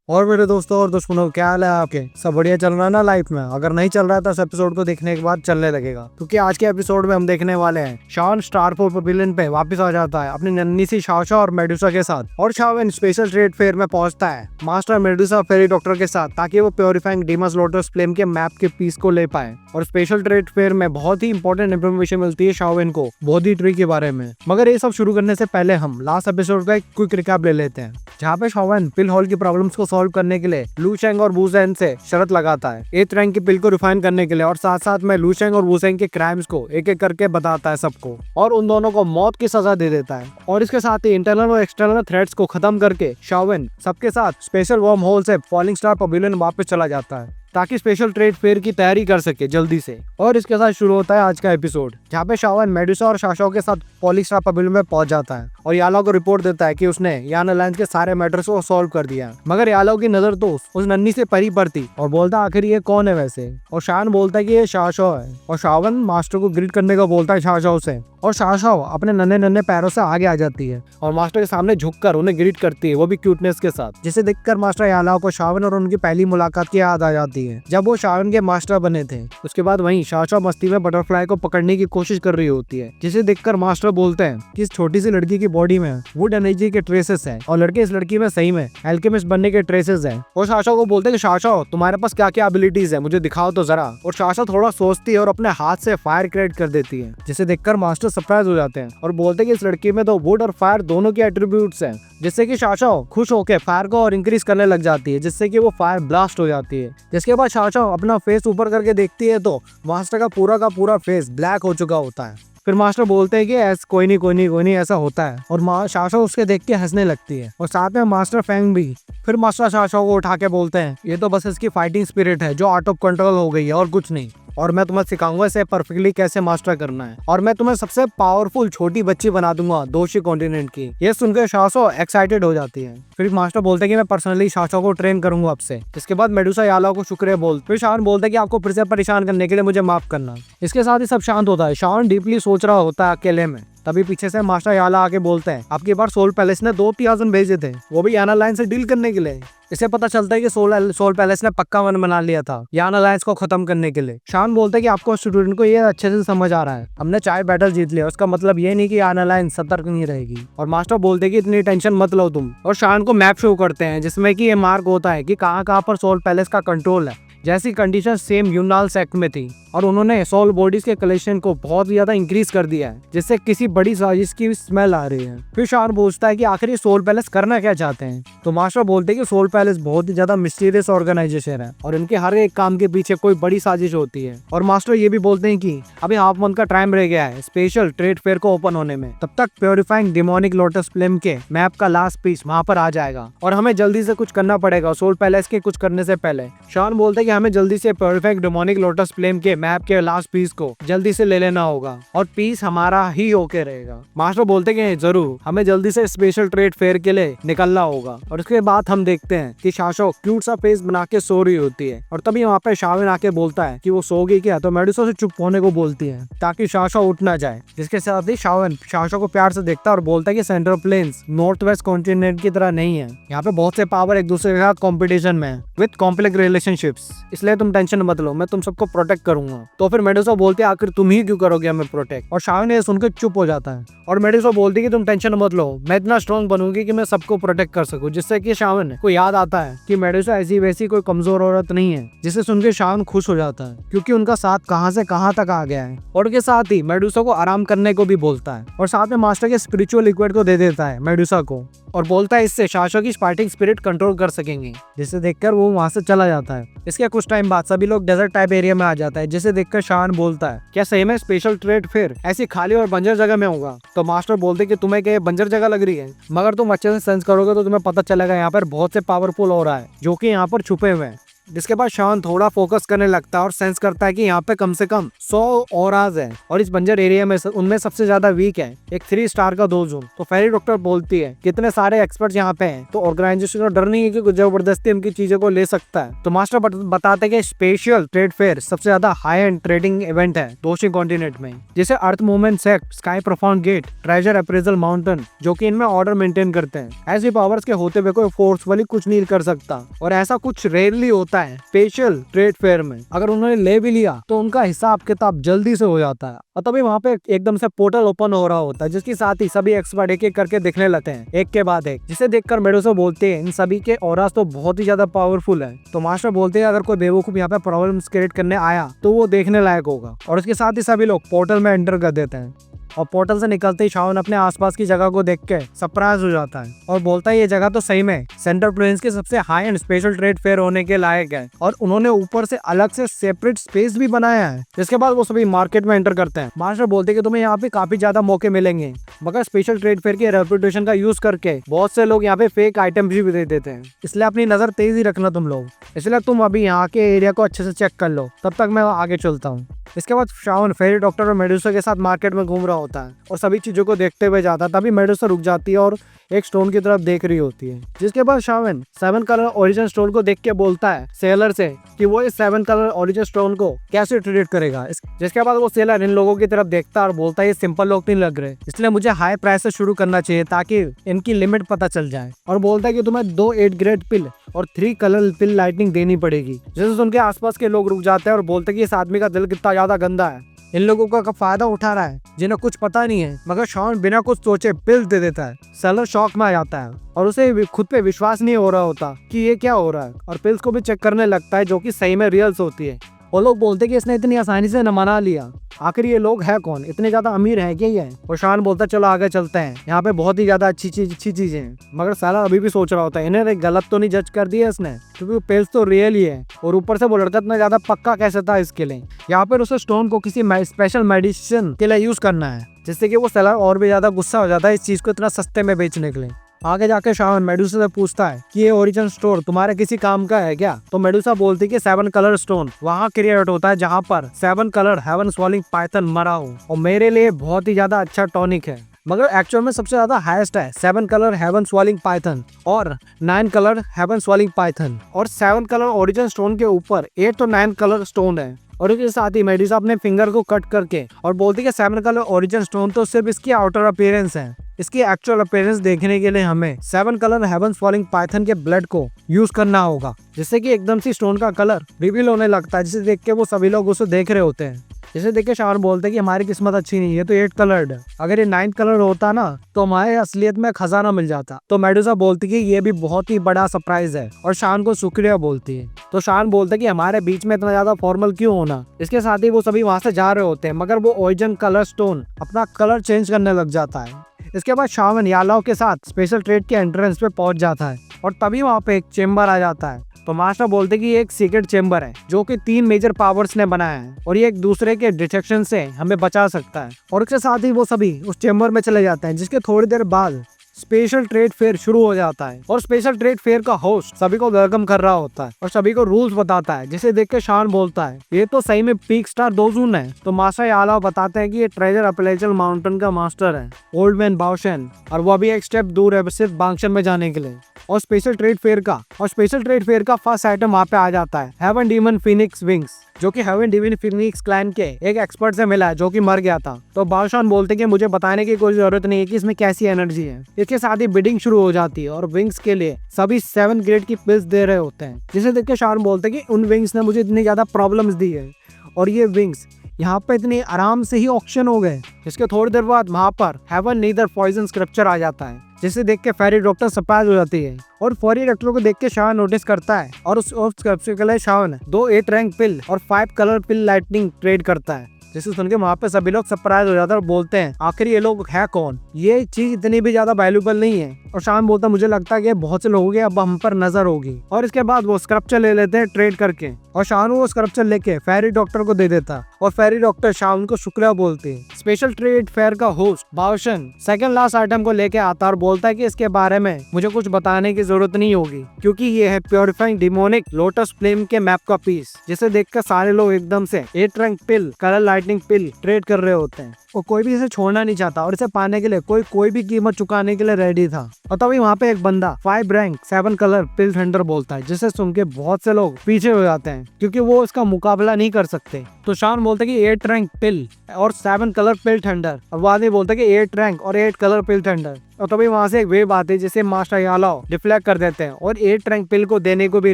और मेरे दोस्तों और दुश्मनों, क्या हाल है आपके? सब बढ़िया चल रहा है ना लाइफ में? अगर नहीं चल रहा है तो इस एपिसोड को देखने के बाद चलने लगेगा, क्योंकि आज के एपिसोड में हम देखने वाले हैं शॉन स्टारपोर्ट पवेलियन पे वापस आ जाता है अपनी नन्ही सी शाओशा और मेडुसा के साथ, और शाओन स्पेशल ट्रेड फेयर में पहुंचता है मास्टर मेडुसा फेरी डॉक्टर के साथ, ताकि वो प्योरीफाइंग डीमस लोटस फ्लेम के मैप के पीस को ले पाए। और स्पेशल ट्रेड फेयर में बहुत ही इंपॉर्टेंट इन्फॉर्मेशन मिलती है शाओन को बोधी ट्री के बारे में। मगर ये सब शुरू करने से पहले हम लास्ट एपिसोड का एक क्विक रिकैप ले लेते हैं, जहाँ पे शाओन पिल हॉल की प्रॉब्लम्स को सॉल्व करने के लिए लू शेंग और वू ज़ेन से शर्त लगाता है 8th रैंक की पिल को रिफाइन करने के लिए, और साथ साथ में लू शेंग और वू ज़ेन के क्राइम्स को एक एक करके बताता है सबको, और उन दोनों को मौत की सजा दे देता है। और इसके साथ ही इंटरनल और एक्सटर्नल थ्रेट्स को खत्म करके शाओन सबके साथ स्पेशल वर्म होल से फॉलिंग स्टार पवेलियन वापस चला जाता है, ताकि स्पेशल ट्रेड फेयर की तैयारी कर सके जल्दी से। और इसके साथ शुरू होता है आज का एपिसोड, जहाँ पे शाओन मेडुसा और शाओशा के साथ फॉलिंग स्टार पवेलियन में पहुंच जाता है और यालो को रिपोर्ट देता है कि उसने यान अलायंस के सारे मैटर्स को सॉल्व कर दिया। मगर यालो की नजर तो उस नन्ही से परी पर थी और बोलता आखिर ये कौन है वैसे, और शान बोलता है कि ये शाओशा है, और शाओन मास्टर को ग्रीट करने का बोलता है शाओशा से, और शाओशा अपने नन्हे नन्हे पैरों से आगे आ जाती है और मास्टर के सामने झुककर उन्हें ग्रीट करती है, वो भी क्यूटनेस के साथ, जिसे देखकर मास्टर यालो को शाओन और उनकी पहली मुलाकात की याद आ जाती है जब वो शाओन के मास्टर बने थे। उसके बाद वहीं शाओशा मस्ती में बटरफ्लाई को पकड़ने की कोशिश कर रही होती है, जिसे देखकर मास्टर बोलते हैं कि इस छोटी सी लड़की की बॉडी में वुड एनर्जी के ट्रेसेस हैं और लड़के इस लड़की में सही में एल्केमिस्ट बनने के ट्रेसेस हैं। और शाओशा को बोलते हैं कि शाओशा तुम्हारे पास क्या क्या एबिलिटीज है, मुझे दिखाओ तो जरा। और शाओशा थोड़ा सोचती है और अपने हाथ से फायर क्रिएट कर देती है, जिसे देखकर मास्टर सरप्राइज हो जाते हैं और बोलते हैं कि इस लड़की में तो वुड और फायर दोनों के एट्रीब्यूट्स हैं, जिससे कि शाओशा खुश होकर फायर को और इंक्रीज करने लग जाती है, जिससे कि वो फायर ब्लास्ट हो जाती है। जिसके बाद शाओशा अपना फेस ऊपर करके देखती है तो मास्टर का पूरा फेस ब्लैक हो चुका होता है। फिर मास्टर बोलते हैं कि ऐसा कोई नहीं ऐसा होता है, और शाओशा उसके देख के हंसने लगती है, और साथ में मास्टर फेंग भी। फिर मास्टर शाओशा को उठा के बोलते हैं ये तो बस इसकी फाइटिंग स्पिरिट है जो आउट ऑफ कंट्रोल हो गई है और कुछ नहीं, और मैं तुम्हें सिखाऊंगा इसे परफेक्टली कैसे मास्टर करना है, और मैं तुम्हें सबसे पावरफुल छोटी बच्ची बना दूंगा दोषी कॉन्टिनेंट की। ये सुनकर शाओशा एक्साइटेड हो जाती है। फिर मास्टर बोलते हैं कि मैं पर्सनली शाओशा को ट्रेन करूंगा आपसे। इसके बाद मेडुसा यालो को शुक्रिया बोलते, फिर शाओन बोलता है कि आपको फिर से परेशान करने के लिए मुझे माफ करना। इसके साथ ही सब शांत होता है। शाओन डीपली सोच रहा होता है अकेले में। तभी पीछे से मास्टर याला आके बोलते हैं आपकी बार सोल पैलेस ने 2 तियाज़न भेजे थे, वो भी यान अलायंस से डील करने के लिए। इसे पता चलता है कि सोल पैलेस ने पक्का मन बना लिया था यान अलायंस को खत्म करने के लिए। शान बोलते हैं कि आपको स्टूडेंट को ये अच्छे से समझ आ रहा है, हमने 4 बैटल जीत लिया, उसका मतलब ये नहीं कि यान अलायंस सतर्क नहीं रहेगी। और मास्टर बोलते हैं कि इतनी टेंशन मत लो तुम, और शान को मैप शो करते हैं जिसमें कि ये मार्क होता है कि कहाँ पर सोल पैलेस का कंट्रोल है। जैसी कंडीशन सेम यूनाल सेक्ट में थी, और उन्होंने सोल बॉडीज के कलेक्शन को बहुत ज्यादा इंक्रीज कर दिया है, जिससे किसी बड़ी साजिश की स्मेल आ रही है। फिर शान पूछता है कि आखिर ये सोल पैलेस करना क्या चाहते हैं, तो मास्टर बोलते हैं कि सोल पैलेस बहुत ही ज्यादा मिस्टीरियस ऑर्गेनाइजेशन है और इनके हर एक काम के पीछे कोई बड़ी साजिश होती है। और मास्टर ये भी बोलते हैं कि अभी हाफ मंथ का टाइम रह गया है स्पेशल ट्रेड फेयर को ओपन होने में, तब तक प्योरीफाइंग डिमोनिक लोटस फ्लेम के मैप का लास्ट पीस वहां पर आ जाएगा और हमें जल्दी से कुछ करना पड़ेगा सोल पैलेस के कुछ करने से पहले। शान बोलते हैं कि हमें जल्दी से प्योरीफाइंग डिमोनिक लोटस फ्लेम के मैप के लास्ट पीस को जल्दी से ले लेना होगा और पीस हमारा ही होके रहेगा। मास्टर बोलते हैं कि जरूर हमें जल्दी से स्पेशल ट्रेड फेयर के लिए निकलना होगा। और उसके बाद हम देखते हैं कि शाओशा क्यूट सा फेस बना के सो रही होती है, और तभी वहाँ पे शाओन आके बोलता है कि वो सो गई क्या, तो मेडुसा से चुप होने को बोलती है ताकि शाओशा उठ ना जाए। जिसके साथ ही शाओन शाओशा को प्यार से देखता है और बोलता है कि central plains north west continent की तरह नहीं है, यहाँ पे बहुत से पावर एक दूसरे के साथ कॉम्पिटिशन में विद कॉम्प्लेक्स रिलेशनशिप्स, इसलिए तुम टेंशन मत लो, मैं तुम सबको प्रोटेक्ट करूंगा। तो फिर मेडुसा बोलते हैं आखिर तुम ही क्यों करोगे हमें प्रोटेक्ट, और शाओन ये सुनकर चुप हो जाता है। और मेडुसा बोलती है कि तुम टेंशन मत लो, मैं इतना स्ट्रॉन्ग बनूंगी कि मैं सबको प्रोटेक्ट कर सकूं, जिससे कि शाओन को याद आता है कि मेडुसा ऐसी वैसी कोई कमजोर औरत नहीं है, जिसे सुनकर शाओन खुश हो जाता है क्योंकि उनका साथ कहां से कहां तक आ गया है। और उसके साथ ही मेडुसा को आराम करने को भी बोलता है, और साथ में मास्टर के स्पिरिचुअल लिक्विड को दे देता है मेडुसा को, और बोलता है इससे शाओशा की फाइटिंग स्पिरिट कंट्रोल कर सकेंगे, जिसे देखकर वो वहां से चला जाता है। इसके कुछ टाइम बाद सभी लोग डेजर्ट टाइप एरिया में आ जाता है, जिसे देखकर शान बोलता है क्या सही में स्पेशल ट्रेड फेयर ऐसी खाली और बंजर जगह में होगा, तो मास्टर बोलते कि तुम्हें क्या बंजर जगह लग रही है, मगर तुम अच्छे से सेंस करोगे तो तुम्हें पता चलेगा यहाँ पर बहुत से पावरफुल हो रहा है जो कि यहाँ पर छुपे हुए हैं। जिसके बाद शान थोड़ा फोकस करने लगता है और सेंस करता है कि यहाँ पे कम से कम 100 ऑराज है और इस बंजर एरिया में उनमें सबसे ज्यादा वीक है एक 3 स्टार का 2 जोन। तो फेरी डॉक्टर बोलती है कितने सारे एक्सपर्ट यहाँ पे हैं तो ऑर्गेनाइजेशन को डर नहीं है कि जबरदस्ती उनकी चीजों को ले सकता है। तो मास्टर बताते हैं कि स्पेशल ट्रेड फेयर सबसे ज्यादा हाई एंड ट्रेडिंग इवेंट है दोषी कॉन्टिनेंट में, जैसे earth movement sect, sky profound gate, treasure appraisal mountain, जो कि इनमें ऑर्डर मेंटेन करते हैं। ऐसी पावर्स के होते हुए कोई फोर्सफुली कुछ नहीं कर सकता और ऐसा कुछ रेयरली होता है स्पेशल ट्रेड फेयर में। अगर उन्होंने ले भी लिया तो उनका हिसाब किताब जल्दी से हो जाता है और तभी वहाँ पे एकदम से पोर्टल ओपन हो रहा होता है, जिसके साथ ही सभी एक्सपर्ट एक एक करके दिखने लगते हैं एक के बाद एक, जिसे देखकर मेडुसा बोलते हैं इन सभी के ऑरास तो बहुत ही ज्यादा पावरफुल है। तो मास्टर बोलते हैं अगर कोई बेवकूफ यहाँ पे प्रॉब्लम्स क्रिएट करने आया तो वो देखने लायक होगा और उसके साथ ही सभी लोग पोर्टल में एंटर कर देते हैं और पोर्टल से निकलते ही शाओन अपने आसपास की जगह को देख के सरप्राइज हो जाता है और बोलता है ये जगह तो सही में सेंट्रल प्रोविंस के सबसे high and special trade fair होने के लायक है और उन्होंने ऊपर से अलग से सेपरेट स्पेस भी बनाया है। जिसके बाद वो सभी मार्केट में एंटर करते हैं। मास्टर बोलते हैं कि तुम्हें यहाँ पे काफी ज्यादा मौके मिलेंगे मगर स्पेशल ट्रेड फेयर के रेपुटेशन का यूज करके बहुत से लोग यहाँ पे फेक आइटम भी दे देते हैं, इसलिए अपनी नजर तेज ही रखना तुम लोग। इसलिए तुम अभी यहाँ के एरिया को अच्छे से चेक कर लो, तब तक मैं आगे चलता हूँ। इसके बाद शाओन फेरी डॉक्टर और मेडुसा के साथ मार्केट में घूम रहा होता है और सभी चीजों को देखते हुए जाता है। तभी मेडुसा रुक जाती है और एक स्टोन की तरफ देख रही होती है। जिसके बाद शाओन 7 कलर ओरिजिन स्टोन को देख के बोलता है सेलर से कि वो इस 7 कलर ओरिजिन स्टोन को कैसे ट्रीट करेगा। जिसके बाद वो सेलर इन लोगों की तरफ देखता है और बोलता है ये सिंपल लोग नहीं लग रहे, इसलिए मुझे हाई प्राइस से शुरू करना चाहिए ताकि इनकी लिमिट पता चल जाए। और बोलता है कि तुम्हें 2 8 ग्रेड पिल और 3 कलर पिल लाइटनिंग देनी पड़ेगी। जिससे उनके आसपास के लोग रुक जाते हैं और बोलते हैं कि इस आदमी का दिल कितना ज्यादा गंदा है, इन लोगों का फायदा उठा रहा है जिन्हें कुछ पता नहीं है। मगर शॉन बिना कुछ सोचे पिल्स दे देता है। सेलर शॉक में आ जाता है और उसे खुद पे विश्वास नहीं हो रहा होता कि ये क्या हो रहा है और पिल्स को भी चेक करने लगता है जो कि सही में रियल्स होती है। वो लोग बोलते कि इसने इतनी आसानी से न मना लिया, आखिर ये लोग है कौन, इतने ज्यादा अमीर है क्या ये। और शान बोलता चलो आगे चलते हैं, यहाँ पे बहुत ही ज्यादा अच्छी चीजें हैं। मगर साला अभी भी सोच रहा होता है इन्हें गलत तो नहीं जज कर दिया इसने, क्योंकि पेल्स तो रियल ही है और ऊपर से वो लड़का इतना ज्यादा पक्का कैसे था इसके लिए। यहाँ पर उसे स्टोन को किसी स्पेशल मेडिसिन के लिए यूज करना है, जिससे कि वो सेलर और भी ज्यादा गुस्सा हो जाता है इस चीज को इतना सस्ते में बेचने के लिए। आगे जाके शाओन मेडुसा से पूछता है कि ये ओरिजिन स्टोर तुम्हारे किसी काम का है क्या। तो मेडुसा बोलती कि 7 कलर स्टोन वहाँ क्रिएट होता है जहाँ पर 7 कलर हेवन स्वॉलिंग पाइथन मरा हो और मेरे लिए बहुत ही ज्यादा अच्छा टॉनिक है। मगर एक्चुअल में सबसे ज्यादा हाईएस्ट है 7 कलर हेवन स्वॉलिंग पाइथन और 9 कलर हेवन स्वॉलिंग पाइथन और 7 कलर ओरिजिन स्टोन के ऊपर 8 तो 9 कलर स्टोन है। और इसके साथ ही मेडुसा अपने फिंगर को कट करके और बोलती है 7 कलर ओरिजिन स्टोन तो सिर्फ इसकी आउटर अपीयरेंस है, इसकी एक्चुअल अपीयरेंस देखने के लिए हमें 7 कलर हेवन फॉलिंग पाइथन के ब्लड को यूज करना होगा, जिससे कि एकदम से स्टोन का कलर रिवील होने लगता है, जिसे देख के वो सभी लोग उसे देख रहे होते हैं। जिसे देख के शान बोलते हैं कि हमारी किस्मत अच्छी नहीं है, तो 8 कलर्ड है, अगर ये 9 कलर होता ना तो हमारे असलियत में खजाना मिल जाता। तो मेडुसा बोलती है कि ये भी बहुत ही बड़ा सरप्राइज है और शान को शुक्रिया बोलती है। तो शान बोलते है कि हमारे बीच में इतना ज्यादा फॉर्मल क्यों होना। इसके साथ ही वो सभी वहां से जा रहे होते हैं, मगर वो ओरिजिन कलर स्टोन अपना कलर चेंज करने लग जाता है। इसके बाद शावन यालाओ के साथ स्पेशल ट्रेड के एंट्रेंस पे पहुंच जाता है और तभी वहाँ पे एक चेम्बर आ जाता है। तो मास्टर बोलते कि ये एक सीक्रेट चेम्बर है जो कि 3 मेजर पावर्स ने बनाया है और ये एक दूसरे के डिटेक्शन से हमें बचा सकता है। और इसके साथ ही वो सभी उस चेम्बर में चले जाते हैं, जिसके थोड़ी देर बाद स्पेशल ट्रेड फेयर शुरू हो जाता है और स्पेशल ट्रेड फेयर का होस्ट सभी को वेलकम कर रहा होता है और सभी को रूल्स बताता है, जिसे देख के शान बोलता है ये तो सही में पीक स्टार दोजून है। तो मास्टर यालाओ बताते हैं कि ये ट्रेजर अपलेचल माउंटेन का मास्टर है ओल्ड मैन बाओशन, और वो अभी एक स्टेप दूर है सिर्फ बांगशन में जाने के लिए। और स्पेशल ट्रेड फेयर का फर्स्ट आइटम वहाँ पे आ जाता है हेवन डीमन फिनिक्स विंग्स, जो कि हेवन डिविन फिनिक्स क्लैन के एक एक्सपर्ट से मिला है जो कि मर गया था। तो बादशाह बोलते कि मुझे बताने की कोई जरूरत नहीं है कि इसमें कैसी एनर्जी है। इसके साथ ही बिडिंग शुरू हो जाती है और विंग्स के लिए सभी 7 ग्रेड की पिल्स दे रहे होते हैं, जिसे देख के शान बोलते कि उन विंग्स ने मुझे इतनी ज्यादा प्रॉब्लम्स दी है और ये विंग्स यहाँ पे इतनी आराम से ही ऑक्शन हो गए। इसके थोड़ी देर बाद वहाँ पर हेवन नीदर पॉइजन स्क्रिप्चर आ जाता है, जिसे देख के फेरी डॉक्टर सरप्राइज हो जाती है और फेरी डॉक्टर को देख के शान नोटिस करता है और उस स्क्रिप्चर के लिए शान 2 8 रैंक पिल और 5 कलर पिल लाइटनिंग ट्रेड करता है। जिसे सुन के वहाँ पे सभी लोग सरप्राइज हो जाते हैं और बोलते हैं आखिर ये लोग है कौन, ये चीज इतनी भी ज्यादा वैल्यूबल नहीं है। और शान बोलता मुझे लगता है कि बहुत से लोगों की अब हम पर नजर होगी। और इसके बाद वो स्क्रप्चर ले लेते हैं ट्रेड करके और शान वो स्क्रप्चर लेके फेरी डॉक्टर को दे देता और फेरी डॉक्टर शान को शुक्रिया बोलती है। स्पेशल ट्रेड फेयर का होस्ट बाउशन सेकंड लास्ट आइटम को लेके आता और बोलता है कि इसके बारे में मुझे कुछ बताने की जरूरत नहीं होगी, क्योंकि ये है प्योरिफाइंग डिमोनिक लोटस फ्लेम के मैप का पीस, जिसे देखकर सारे लोग एकदम से 8 रैंक पिल, कलर लाइटनिंग पिल ट्रेड कर रहे होते हैं और कोई भी इसे छोड़ना नहीं चाहता और इसे पाने के लिए कोई भी कीमत चुकाने के लिए रेडी था। और तभी वहाँ पे एक बंदा 5 रैंक 7 कलर पिल थंडर बोलता है, जिसे सुन के बहुत से लोग पीछे हो जाते हैं क्योंकि वो इसका मुकाबला नहीं कर सकते। तो शान बोलता है कि 8 रैंक पिल और 7 कलर पिल थंडर, और वो आदमी बोलता है कि 8 रैंक और 8 कलर पिल थंडर। और तभी वहाँ से एक वेव आती है जिसे मास्टर यालाओ डिफ्लेक्ट कर देते हैं और 8 रैंक पिल को देने को भी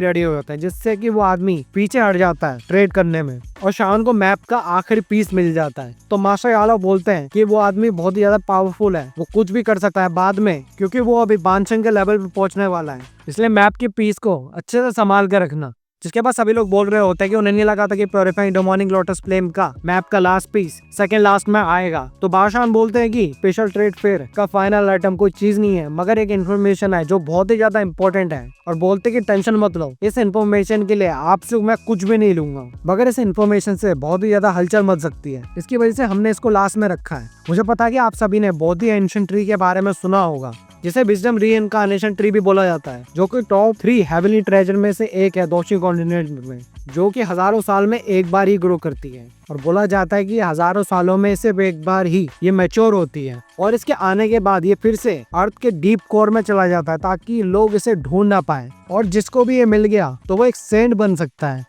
रेडी हो जाता है, जिससे कि वो आदमी पीछे हट जाता है ट्रेड करने में और शान को मैप का आखिरी पीस मिल जाता है। तो मास्टर यालाओ बोलते हैं कि वो आदमी बहुत ही ज्यादा पावरफुल है, वो कुछ भी कर सकता है बाद में, क्योंकि वो अभी बानशन के लेवल पे पहुंचने वाला है, इसलिए मैप के पीस को अच्छे से संभाल कर रखना। जिसके बाद सभी लोग बोल रहे होते हैं कि उन्हें नहीं लगा था कि प्योरिफाइंग डिमोनिक लोटस फ्लेम का मैप का लास्ट पीस सेकंड लास्ट में आएगा। तो बादशाह बोलते हैं कि स्पेशल ट्रेड फेयर का फाइनल आइटम कोई चीज नहीं है, मगर एक इन्फॉर्मेशन है जो बहुत ही ज्यादा इंपॉर्टेंट है, और बोलते कि टेंशन मत लो, इस इन्फॉर्मेशन के लिए आपसे मैं कुछ भी नहीं लूंगा, मगर इस इन्फॉर्मेशन से बहुत ही ज्यादा हलचल मच सकती है, इसकी वजह से हमने इसको लास्ट में रखा है। मुझे पता है कि आप सभी ने बहुत ही एंशिएंट ट्री के बारे में सुना होगा, जिसे विजडम रीइंकार्नेशन ट्री भी बोला जाता है, जो कि टॉप 3 हेवनली ट्रेजर में से एक है दोषी कॉन्टिनेंट में, जो कि हजारों साल में एक बार ही ग्रो करती है, और बोला जाता है कि हजारों सालों में सिर्फ एक बार ही ये मैच्योर होती है, और इसके आने के बाद ये फिर से अर्थ के डीप कोर में चला जाता है ताकि लोग इसे ढूंढ ना पाए, और जिसको भी ये मिल गया तो वो एक सेंट बन सकता है।